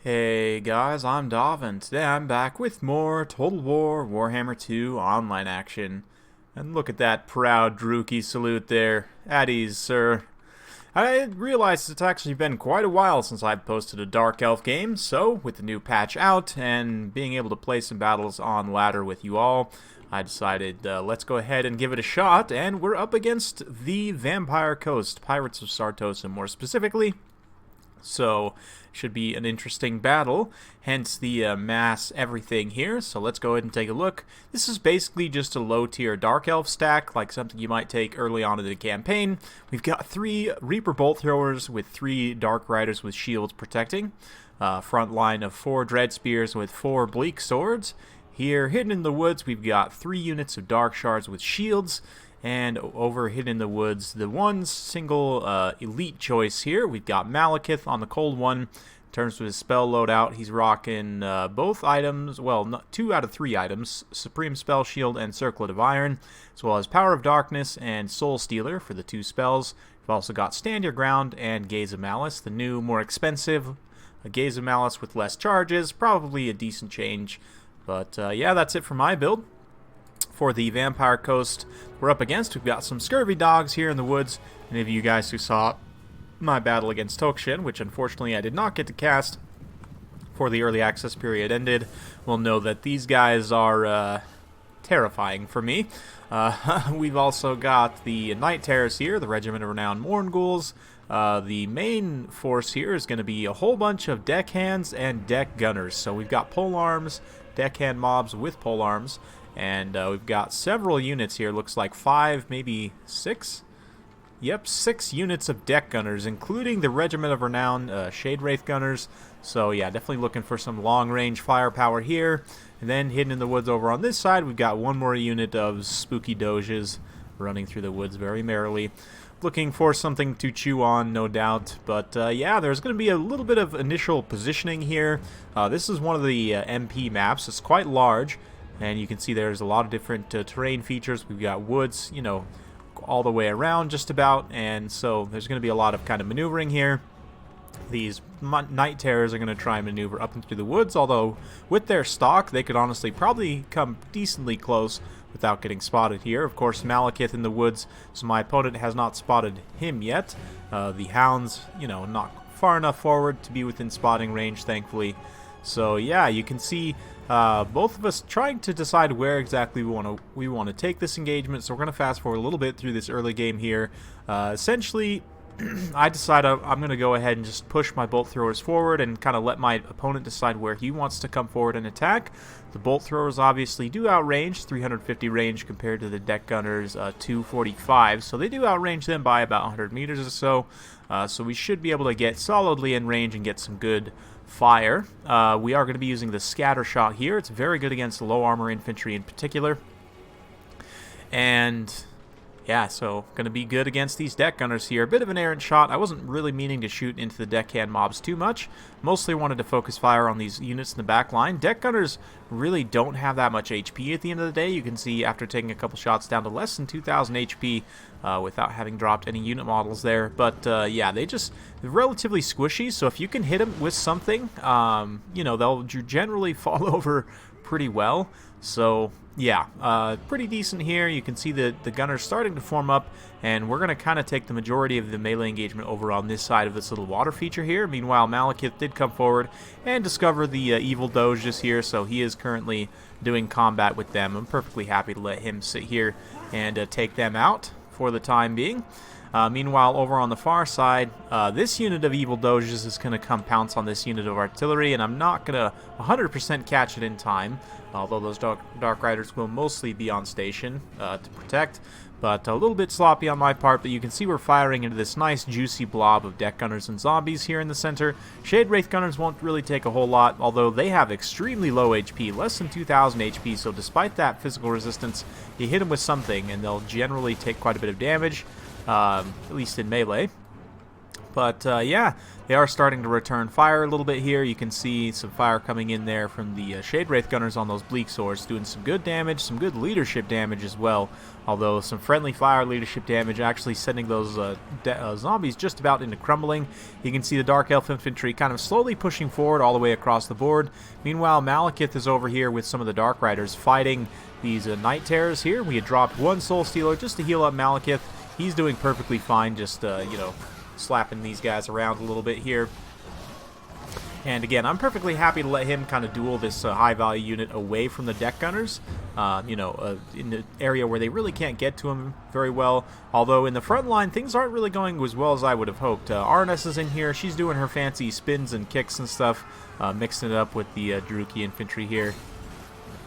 Hey guys, I'm Dov, and today I'm back with more Total War Warhammer 2 online action. And look at that proud Druki salute there. At ease, sir. I realized it's actually been quite a while since I've posted a Dark Elf game, so with the new patch out and being able to play some battles on ladder with you all, I decided let's go ahead and give it a shot, and we're up against the Vampire Coast, Pirates of Sartosa more specifically. So, should be an interesting battle, hence the mass everything here. So let's go ahead and take a look. This is basically just a low tier Dark Elf stack, like something you might take early on in the campaign. We've got 3 Reaper Bolt Throwers with 3 Dark Riders with shields protecting. Front line of 4 Dread Spears with 4 Bleak Swords. Here, hidden in the woods, we've got 3 units of Dark Shards with shields. And over hidden in the woods, the one single elite choice here, we've got Malekith on the cold one. In terms of his spell loadout, he's rocking both items, well, 2 out of 3 items, Supreme Spell Shield and Circlet of Iron, as well as Power of Darkness and Soul Stealer for the 2 spells. We've also got Stand Your Ground and Gaze of Malice, the new, more expensive Gaze of Malice with less charges, probably a decent change. But yeah, that's it for my build. For the Vampire Coast we're up against, we've got some scurvy dogs here in the woods. Any of you guys who saw my battle against Tokshin, which unfortunately I did not get to cast before the early access period ended, will know that these guys are terrifying for me. We've also got the Night Terrors here, the Regiment of Renowned Morn Ghouls. The main force here is going to be a whole bunch of deckhands and deck gunners. So we've got polearms, deckhand mobs with polearms. And we've got several units here. Looks like 5, maybe 6? Yep, 6 units of deck gunners, including the Regiment of Renown Shade Wraith gunners. So yeah, definitely looking for some long-range firepower here. And then hidden in the woods over on this side, we've got one more unit of spooky doges running through the woods very merrily. Looking for something to chew on, no doubt. But yeah, there's going to be a little bit of initial positioning here. This is one of the MP maps. It's quite large. And you can see there's a lot of different terrain features. We've got woods, you know, all the way around just about. And so there's going to be a lot of kind of maneuvering here. These Night Terrors are going to try and maneuver up and through the woods. Although with their stock, they could honestly probably come decently close without getting spotted here. Of course, Malekith in the woods, so my opponent has not spotted him yet. The Hounds, you know, not far enough forward to be within spotting range, thankfully. So yeah, you can see both of us trying to decide where exactly we want to take this engagement. So we're going to fast forward a little bit through this early game here. Essentially, I decide I'm going to go ahead and just push my bolt throwers forward and kind of let my opponent decide where he wants to come forward and attack. The bolt throwers obviously do outrange, 350 range compared to the deck gunners 245, so they do outrange them by about 100 meters or so. So we should be able to get solidly in range and get some good fire. We are going to be using the scatter shot here. It's very good against low armor infantry in particular. And yeah, so going to be good against these deck gunners here. A bit of an errant shot. I wasn't really meaning to shoot into the deckhand mobs too much. Mostly wanted to focus fire on these units in the back line. Deck gunners really don't have that much HP at the end of the day. You can see after taking a couple shots down to less than 2,000 HP without having dropped any unit models there. But yeah, they're relatively squishy. So if you can hit them with something, you know, they'll generally fall over pretty well. So yeah, pretty decent here. You can see the gunners starting to form up, and we're going to kind of take the majority of the melee engagement over on this side of this little water feature here. Meanwhile, Malekith did come forward and discover the evil doges here, so he is currently doing combat with them. I'm perfectly happy to let him sit here and take them out for the time being. Meanwhile, over on the far side, this unit of evil doges is going to come pounce on this unit of artillery, and I'm not going to 100% catch it in time, although those Dark Riders will mostly be on station to protect. But a little bit sloppy on my part, but you can see we're firing into this nice juicy blob of deck gunners and zombies here in the center. Shade Wraith gunners won't really take a whole lot, although they have extremely low HP, less than 2,000 HP, so despite that physical resistance, you hit them with something and they'll generally take quite a bit of damage. At least in melee. But yeah, they are starting to return fire a little bit here. You can see some fire coming in there from the Shade Wraith Gunners on those Bleak Swords, doing some good damage, some good leadership damage as well. Although some friendly fire leadership damage actually sending those zombies just about into crumbling. You can see the Dark Elf Infantry kind of slowly pushing forward all the way across the board. Meanwhile, Malekith is over here with some of the Dark Riders fighting these Night Terrors here. We had dropped one Soul Stealer just to heal up Malekith. He's doing perfectly fine, just, you know, slapping these guys around a little bit here. And again, I'm perfectly happy to let him kind of duel this high-value unit away from the deck gunners, you know, in the area where they really can't get to him very well. Although in the front line, things aren't really going as well as I would have hoped. Arnes is in here. She's doing her fancy spins and kicks and stuff, mixing it up with the Druchii infantry here.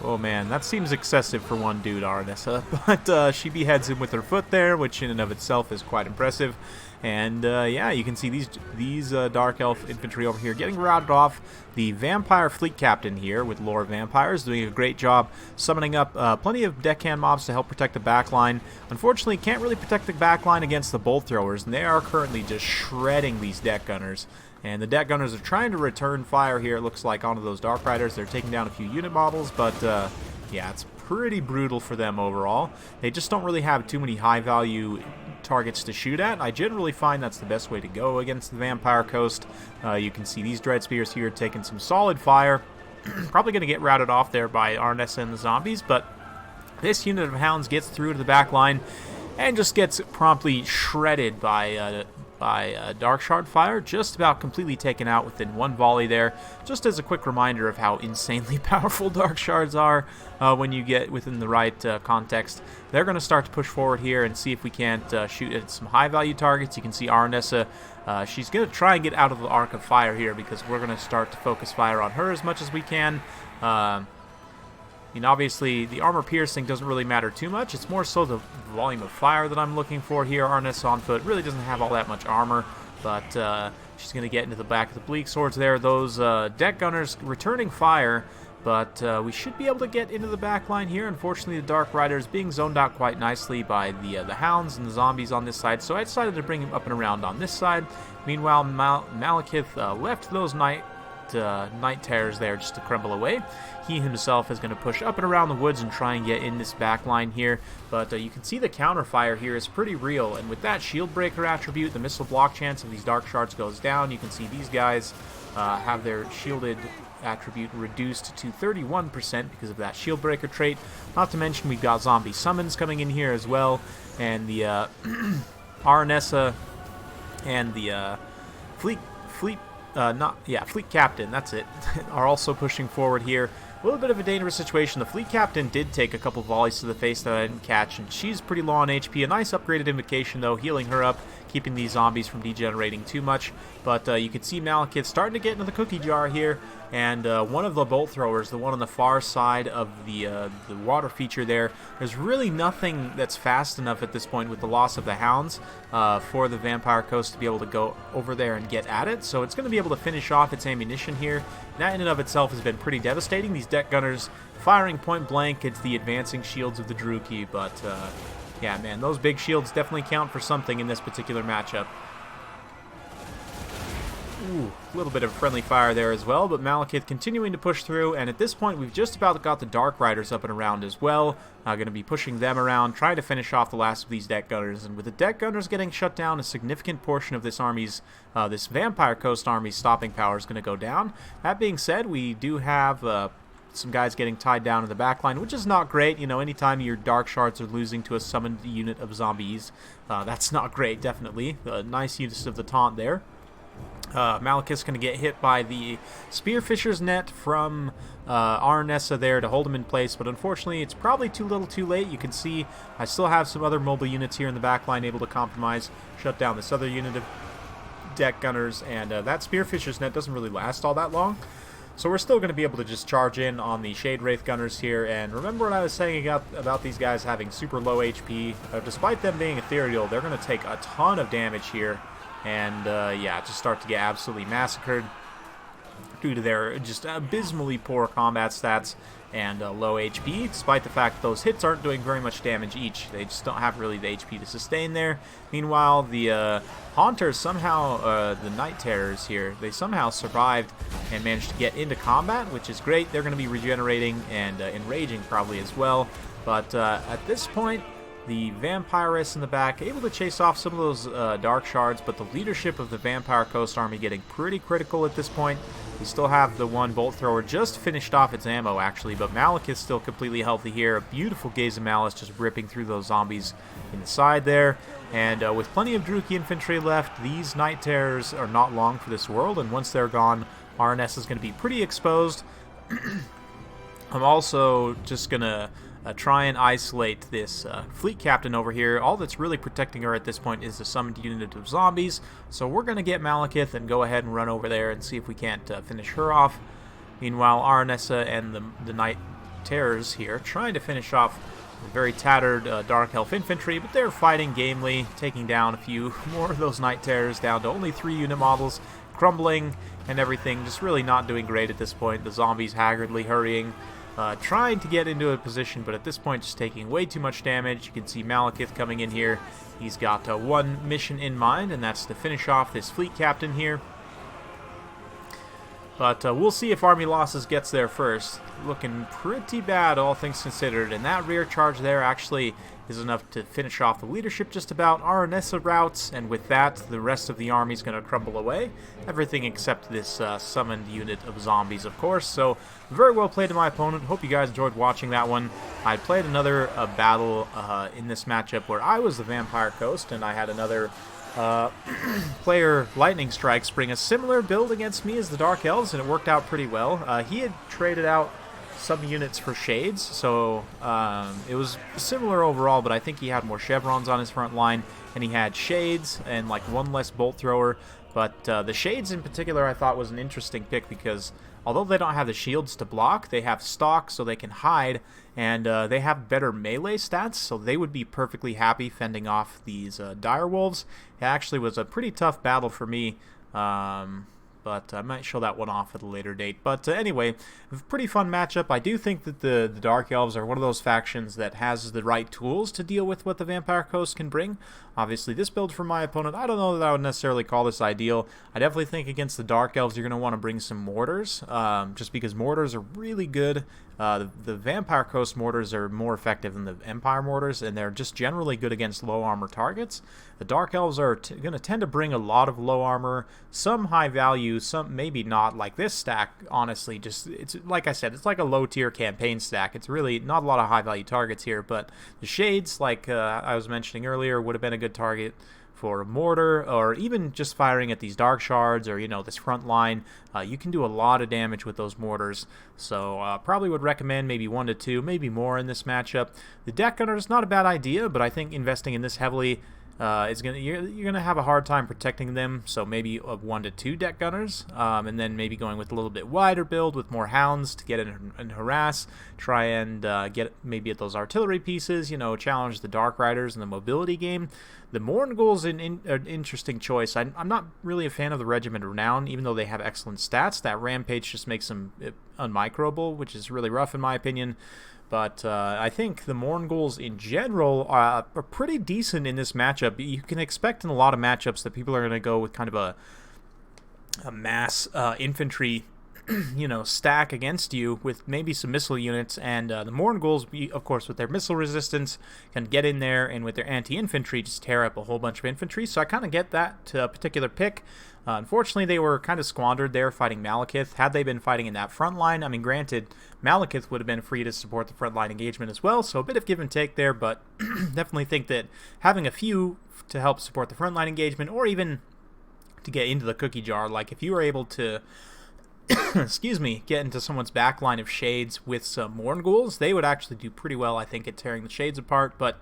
Oh man, that seems excessive for one dude, Arnessa, but she beheads him with her foot there, which in and of itself is quite impressive. And yeah, you can see these Dark Elf infantry over here getting routed off. The Vampire Fleet Captain here with Lore Vampires doing a great job summoning up plenty of deckhand mobs to help protect the backline. Unfortunately, can't really protect the backline against the Bolt Throwers, and they are currently just shredding these deck gunners. And the deck gunners are trying to return fire here, it looks like, onto those Dark Riders. They're taking down a few unit models, but yeah, it's pretty brutal for them overall. They just don't really have too many high-value targets to shoot at. I generally find that's the best way to go against the Vampire Coast. You can see these Dread Spears here taking some solid fire. Probably going to get routed off there by Arnessa and the zombies, but this unit of Hounds gets through to the back line and just gets promptly shredded by Dark Shard fire, just about completely taken out within one volley there. Just as a quick reminder of how insanely powerful Dark Shards are when you get within the right context. They're going to start to push forward here and see if we can't shoot at some high-value targets. You can see Arnessa, she's going to try and get out of the arc of fire here because we're going to start to focus fire on her as much as we can. I mean, obviously, the armor piercing doesn't really matter too much. It's more so the volume of fire that I'm looking for here. Arnessa on foot really doesn't have all that much armor, but she's going to get into the back of the Bleak Swords there. Those deck gunners returning fire, but we should be able to get into the back line here. Unfortunately, the Dark Rider is being zoned out quite nicely by the Hounds and the zombies on this side, so I decided to bring him up and around on this side. Meanwhile, Malekith left those Night Terrors there just to crumble away. He himself is going to push up and around the woods and try and get in this back line here, but you can see the counterfire here is pretty real, and with that shield breaker attribute, the missile block chance of these Dark Shards goes down. You can see these guys have their shielded attribute reduced to 31% because of that shield breaker trait. Not to mention we've got zombie summons coming in here as well, and the Arnessa and the Fleet Captain, that's it, are also pushing forward here. A little bit of a dangerous situation. The Fleet Captain did take a couple volleys to the face that I didn't catch, and she's pretty low on HP. A nice upgraded invocation, though, healing her up, keeping these zombies from degenerating too much. But you can see Malekith starting to get into the cookie jar here, and one of the Bolt Throwers, the one on the far side of the water feature there, there's really nothing that's fast enough at this point with the loss of the Hounds for the Vampire Coast to be able to go over there and get at it. So it's going to be able to finish off its ammunition here. That in and of itself has been pretty devastating. These deck gunners firing point blank at the advancing shields of the Druchii, but yeah, man, those big shields definitely count for something in this particular matchup. Ooh, a little bit of friendly fire there as well, but Malekith continuing to push through, and at this point we've just about got the Dark Riders up and around as well. Going to be pushing them around, trying to finish off the last of these deck gunners, and with the deck gunners getting shut down, a significant portion of this army's, this Vampire Coast army's stopping power is going to go down. That being said, we do have some guys getting tied down in the back line, which is not great. You know, anytime your Dark Shards are losing to a summoned unit of zombies, that's not great, definitely. Nice use of the taunt there. Malekith's going to get hit by the Spearfisher's net from Arnessa there to hold him in place, but unfortunately it's probably too little too late. You can see I still have some other mobile units here in the back line able to compromise, shut down this other unit of deck gunners, and that Spearfisher's net doesn't really last all that long. So we're still going to be able to just charge in on the Shade Wraith Gunners here, and remember what I was saying about these guys having super low HP. Despite them being ethereal, they're going to take a ton of damage here. And yeah, just start to get absolutely massacred. due to their just abysmally poor combat stats and low HP, despite the fact that those hits aren't doing very much damage each. They just don't have really the HP to sustain there. Meanwhile, the Haunters somehow, the Night Terrors here, they somehow survived and managed to get into combat, which is great. They're going to be regenerating and enraging probably as well. But at this point, the Vampiress in the back, able to chase off some of those Dark Shards, but the leadership of the Vampire Coast Army getting pretty critical at this point. We still have the one Bolt Thrower just finished off its ammo, actually, but Malekith's still completely healthy here. A beautiful Gaze of Malice just ripping through those zombies in the side there. And with plenty of Druchii infantry left, these Night Terrors are not long for this world, and once they're gone, RNS is going to be pretty exposed. I'm also just going to try and isolate this fleet captain over here. All that's really protecting her at this point is the summoned unit of zombies, so we're going to get Malekith and go ahead and run over there and see if we can't finish her off. Meanwhile, Aranessa and the Night Terrors here trying to finish off the very tattered Dark Elf infantry, but they're fighting gamely, taking down a few more of those Night Terrors down to only 3 unit models, crumbling and everything, just really not doing great at this point. The zombies haggardly hurrying, trying to get into a position, but at this point just taking way too much damage. You can see Malekith coming in here. He's got one mission in mind, and that's to finish off this fleet captain here. But we'll see if Army Losses gets there first. Looking pretty bad, all things considered, and that rear charge there actually is enough to finish off the leadership just about. Aranessa routes, and with that, the rest of the army is going to crumble away. Everything except this summoned unit of zombies, of course. So, very well played to my opponent. Hope you guys enjoyed watching that one. I played another battle in this matchup where I was the Vampire Coast, and I had another player Lightning Strikes bring a similar build against me as the Dark Elves, and it worked out pretty well. He had traded out some units for Shades, so it was similar overall, but I think he had more Chevrons on his front line, and he had Shades and like one less Bolt Thrower. But the Shades in particular I thought was an interesting pick because although they don't have the shields to block, they have stalk so they can hide, and they have better melee stats, so they would be perfectly happy fending off these dire wolves. It actually was a pretty tough battle for me, but I might show that one off at a later date. But anyway, a pretty fun matchup. I do think that the Dark Elves are one of those factions that has the right tools to deal with what the Vampire Coast can bring. Obviously, this build from my opponent, I don't know that I would necessarily call this ideal. I definitely think against the Dark Elves, you're going to want to bring some mortars, just because mortars are really good. The Vampire Coast mortars are more effective than the Empire mortars, and they're just generally good against low armor targets. The Dark Elves are going to tend to bring a lot of low armor, some high value, some maybe not. Like this stack, honestly, just it's like I said, it's like a low tier campaign stack. It's really not a lot of high value targets here, but the Shades, like I was mentioning earlier, would have been a good target for a mortar, or even just firing at these Dark Shards, or, you know, this front line. You can do a lot of damage with those mortars, so probably would recommend maybe 1 to 2, maybe more in this matchup. The Deck Gunner is not a bad idea, but I think investing in this heavily you're gonna have a hard time protecting them, so maybe 1 to 2 Deck Gunners, and then maybe going with a little bit wider build with more Hounds to get in and harass, try and get maybe at those artillery pieces, you know, challenge the Dark Riders in the mobility game. The Mourngul's an interesting choice. I'm not really a fan of the Regiment of Renown, even though they have excellent stats. That Rampage just makes them unmicroable, which is really rough in my opinion. But I think the Mournguls in general are pretty decent in this matchup. You can expect in a lot of matchups that people are going to go with kind of a mass infantry you know, stack against you with maybe some missile units, and the Mournguls, of course, with their missile resistance, can get in there and with their anti-infantry just tear up a whole bunch of infantry. So I kind of get that particular pick. Unfortunately, they were kind of squandered there fighting Malekith. Had they been fighting in that front line, I mean, granted, Malekith would have been free to support the front line engagement as well, so a bit of give and take there, but definitely think that having a few to help support the front line engagement, or even to get into the cookie jar, like if you were able to excuse me, get into someone's back line of Shades with some Mournguls, they would actually do pretty well, I think, at tearing the Shades apart. But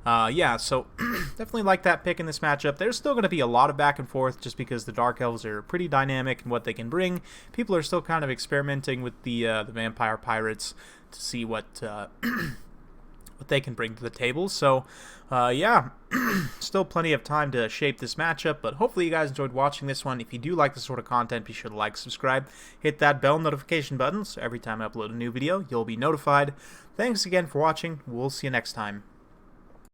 yeah, so definitely like that pick in this matchup. There's still going to be a lot of back and forth just because the Dark Elves are pretty dynamic in what they can bring. People are still kind of experimenting with the Vampire Pirates to see what what they can bring to the table. So, yeah, still plenty of time to shape this matchup, but hopefully you guys enjoyed watching this one. If you do like this sort of content, be sure to like, subscribe, hit that bell notification button so every time I upload a new video, you'll be notified. Thanks again for watching. We'll see you next time.